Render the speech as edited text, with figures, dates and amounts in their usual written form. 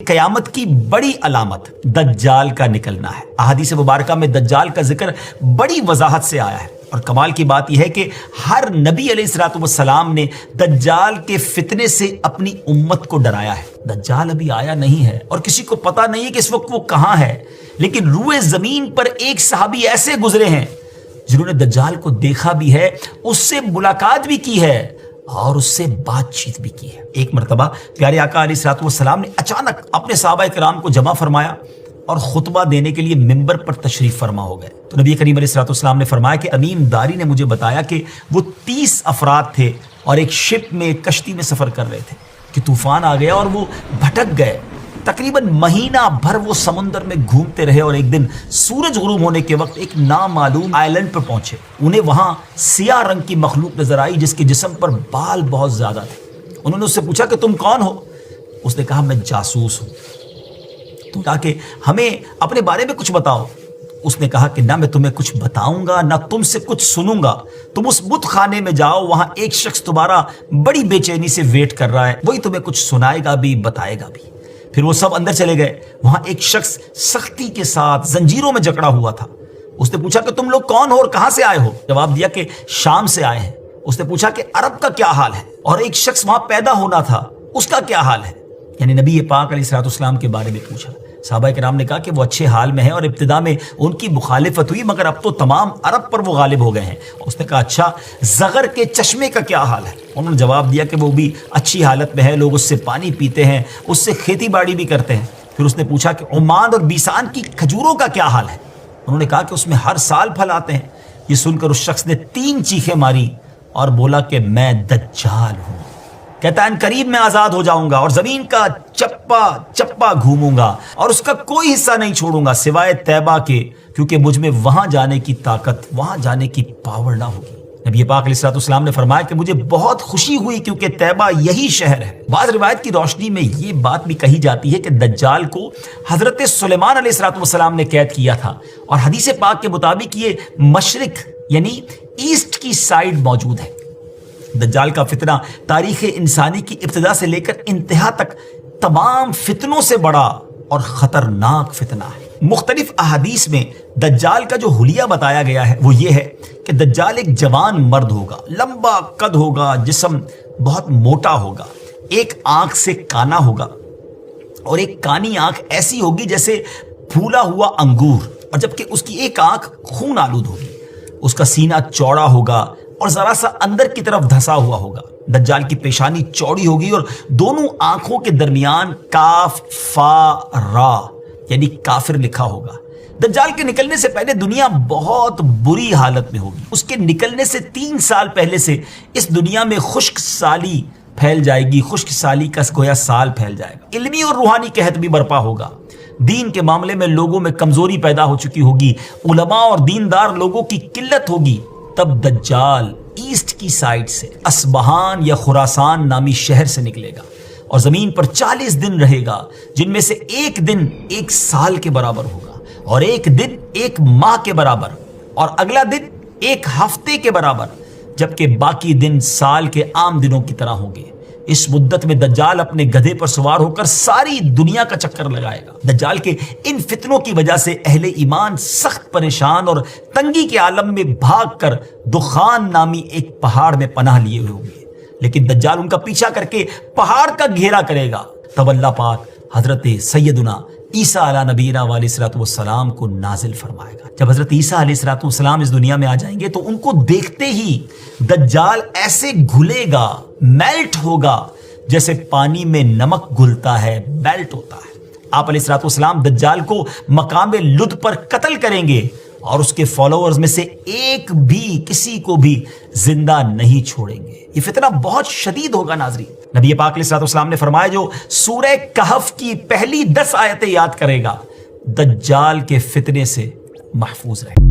قیامت کی بڑی علامت دجال کا نکلنا ہے۔ احادیث مبارکہ میں دجال کا ذکر بڑی وضاحت سے آیا ہے، اور کمال کی بات یہ ہے کہ ہر نبی علیہ الصلوۃ والسلام نے دجال کے فتنے سے اپنی امت کو ڈرایا ہے۔ دجال ابھی آیا نہیں ہے اور کسی کو پتہ نہیں ہے کہ اس وقت وہ کہاں ہے، لیکن روئے زمین پر ایک صحابی ایسے گزرے ہیں جنہوں نے دجال کو دیکھا بھی ہے، اس سے ملاقات بھی کی ہے اور اس سے بات چیت بھی کی ہے۔ ایک مرتبہ پیارے آقا علیہ الصلوۃ والسلام نے اچانک اپنے صحابہ کرام کو جمع فرمایا اور خطبہ دینے کے لیے ممبر پر تشریف فرما ہو گئے۔ تو نبی کریم علیہ الصلوۃ والسلام نے فرمایا کہ تمیم داری نے مجھے بتایا کہ وہ 30 افراد تھے اور ایک شپ میں، ایک کشتی میں سفر کر رہے تھے کہ طوفان آ گیا اور وہ بھٹک گئے۔ تقریباً مہینہ بھر وہ سمندر میں گھومتے رہے اور ایک دن سورج غروب ہونے کے وقت ایک نامعلوم آئلینڈ پر پہنچے۔ انہیں وہاں سیاہ رنگ کی مخلوق نظر آئی جس کے جسم پر بال بہت زیادہ تھے۔ انہوں نے اس سے پوچھا کہ تم کون ہو؟ اس نے کہا میں جاسوس ہوں، تو کہا کہ ہمیں اپنے بارے میں کچھ بتاؤ۔ اس نے کہا کہ نہ میں تمہیں کچھ بتاؤں گا نہ تم سے کچھ سنوں گا، تم اس بت خانے میں جاؤ، وہاں ایک شخص تمہارا بڑی بے چینی سے ویٹ کر رہا ہے، وہی تمہیں کچھ سنائے گا بھی بتائے گا بھی۔ پھر وہ سب اندر چلے گئے۔ وہاں ایک شخص سختی کے ساتھ زنجیروں میں جکڑا ہوا تھا۔ اس نے پوچھا کہ تم لوگ کون ہو اور کہاں سے آئے ہو؟ جواب دیا کہ شام سے آئے ہیں۔ اس نے پوچھا کہ عرب کا کیا حال ہے؟ اور ایک شخص وہاں پیدا ہونا تھا، اس کا کیا حال ہے؟ یعنی نبی پاک علیہ الصلوۃ والسلام کے بارے میں پوچھا۔ صحابہ کرام نے کہا کہ وہ اچھے حال میں ہیں اور ابتدا میں ان کی مخالفت ہوئی، مگر اب تو تمام عرب پر وہ غالب ہو گئے ہیں۔ اس نے کہا اچھا زغر کے چشمے کا کیا حال ہے؟ انہوں نے جواب دیا کہ وہ بھی اچھی حالت میں ہے، لوگ اس سے پانی پیتے ہیں، اس سے کھیتی باڑی بھی کرتے ہیں۔ پھر اس نے پوچھا کہ عمان اور بیسان کی کھجوروں کا کیا حال ہے؟ انہوں نے کہا کہ اس میں ہر سال پھل آتے ہیں۔ یہ سن کر اس شخص نے 3 چیخیں ماری اور بولا کہ میں دجال ہوں، کہتا ہے ان قریب میں آزاد ہو جاؤں گا اور زمین کا چپا چپا گھوموں گا اور اس کا کوئی حصہ نہیں چھوڑوں گا سوائے طیبہ کے، کیونکہ مجھ میں وہاں جانے کی طاقت، وہاں جانے کی پاور نہ ہوگی۔ نبی پاک علیہ الصلوۃ والسلام نے فرمایا کہ مجھے بہت خوشی ہوئی کیونکہ طیبہ یہی شہر ہے۔ بعض روایت کی روشنی میں یہ بات بھی کہی جاتی ہے کہ دجال کو حضرت سلیمان علیہ الصلوۃ والسلام نے قید کیا تھا، اور حدیث پاک کے مطابق یہ مشرق یعنی ایسٹ کی سائیڈ موجود ہے۔ دجال کا فتنہ تاریخ انسانی کی ابتدا سے لے کر انتہا تک تمام فتنوں سے بڑا اور خطرناک فتنہ ہے۔ مختلف احادیث میں دجال کا جو حلیہ بتایا گیا ہے وہ یہ ہے کہ دجال ایک جوان مرد ہوگا، لمبا قد ہوگا، جسم بہت موٹا ہوگا، ایک آنکھ سے کانا ہوگا اور ایک کانی آنکھ ایسی ہوگی جیسے پھولا ہوا انگور، اور جبکہ اس کی ایک آنکھ خون آلود ہوگی۔ اس کا سینہ چوڑا ہوگا اور ذرا سا اندر کی طرف دھسا ہوا ہوگا۔ دجال کی پیشانی چوڑی ہوگی اور دونوں آنکھوں کے درمیان کاف فا را یعنی کافر لکھا ہوگا۔ دجال کے نکلنے سے پہلے دنیا بہت بری حالت میں ہوگی۔ اس کے نکلنے سے 3 سال پہلے سے اس دنیا میں خشک سالی پھیل جائے گی، خشک سالی کا گویا سال پھیل جائے گا۔ علمی اور روحانی قحط بھی برپا ہوگا، دین کے معاملے میں لوگوں میں کمزوری پیدا ہو چکی ہوگی، علماء اور دیندار لوگوں کی قلت ہوگی۔ تب دجال ایسٹ کی سائڈ سے اصبہان یا خراسان نامی شہر سے نکلے گا اور زمین پر 40 دن رہے گا، جن میں سے ایک دن 1 سال کے برابر ہوگا، اور ایک دن 1 ماہ کے برابر، اور اگلا دن 1 ہفتے کے برابر، جبکہ باقی دن سال کے عام دنوں کی طرح ہوں گے۔ اس مدت میں دجال اپنے گدھے پر سوار ہو کر ساری دنیا کا چکر لگائے گا۔ دجال کے ان فتنوں کی وجہ سے اہل ایمان سخت پریشان اور تنگی کے عالم میں بھاگ کر دخان نامی ایک پہاڑ میں پناہ لیے ہوئے ہوں گے، لیکن دجال ان کا پیچھا کر کے پہاڑ کا گھیرا کرے گا۔ تب اللہ پاک حضرت سیدنا عیسیٰ علیہ نبینا علیہ الصلوۃ والسلام کو نازل فرمائے گا۔ جب حضرت عیسیٰ علیہ الصلوۃ والسلام اس دنیا میں آ جائیں گے تو ان کو دیکھتے ہی دجال ایسے گھلے گا، میلٹ ہوگا، جیسے پانی میں نمک گھلتا ہے، میلٹ ہوتا ہے۔ آپ علیہ الصلوۃ والسلام دجال کو مقام لد پر قتل کریں گے اور اس کے فالوورز میں سے ایک بھی کسی کو بھی زندہ نہیں چھوڑیں گے۔ یہ فتنہ بہت شدید ہوگا ناظرین۔ نبی پاک علیہ الصلوۃ والسلام نے فرمایا جو سورہ کہف کی پہلی 10 آیتیں یاد کرے گا دجال کے فتنے سے محفوظ رہے گا۔